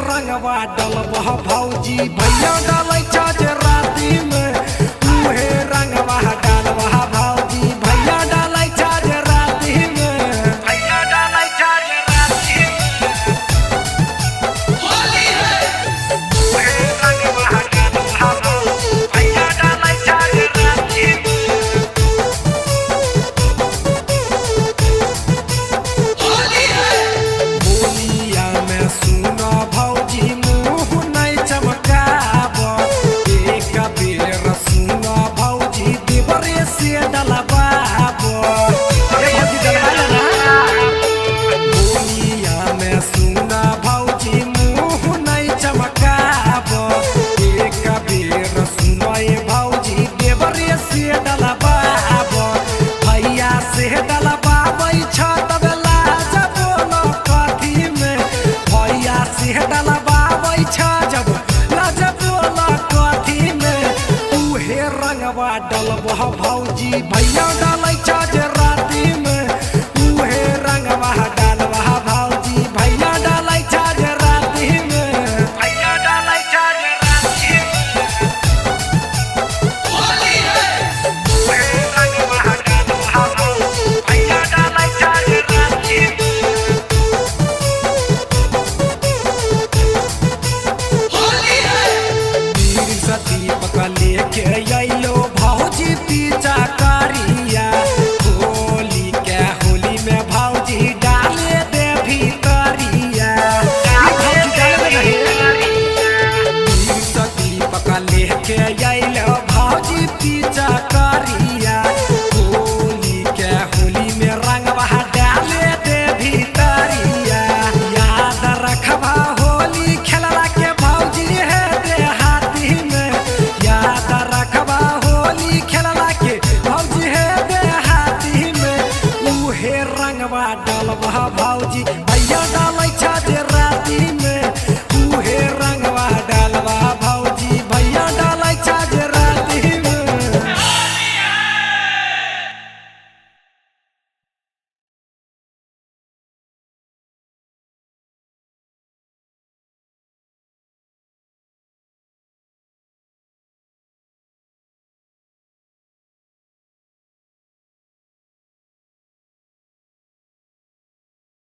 रंगवा डलबह भौजी भैया डालै छाज राती में उहे रंगवा डालबह भौजी भैया डालै छाज राती में भैया डालै छाज राती में होली है उहे रंगवा डालबह भौजी भैया डालै छाज राती होली है बोलिया में सुनो भौजी मुँह नहीं चमकाब एक बेर सुनो भौजी देवरे से डलबाब बोलिया में सुनो भौजी मुँह नहीं चमकाब एक बेर सुनो भौजी देवरे से डलबाब भैया से डलबाबै छ तब लाज बोलो कथी में भैया से डलबाबै छ जब लाज बोलो कथी में उहे रंगवा डलबह भौजी भैया डालै छ जे राती में उहे रंगवा डालबह भौजी भैया डालै छ जे राती में भैया डालै छ जे राती होली है उहे रंगवा डालबह भौजी भैया डालै छ जे राती होली है वीर सती पकले के अइलो भौजी पीछा करिया होली के होली में भौजी डाले दे भीतरिया वीर सती पकले के अइलो भौजी पीछा करिया होली के होली में रंगवा डाले दे भीतरिया याद रखबा होली खेलला के भौजी है देहाती में याद रखबा होली खेलला के भौजी है देहाती में उहे रंगवा डलबह भौजी भैया डालै छ जे राती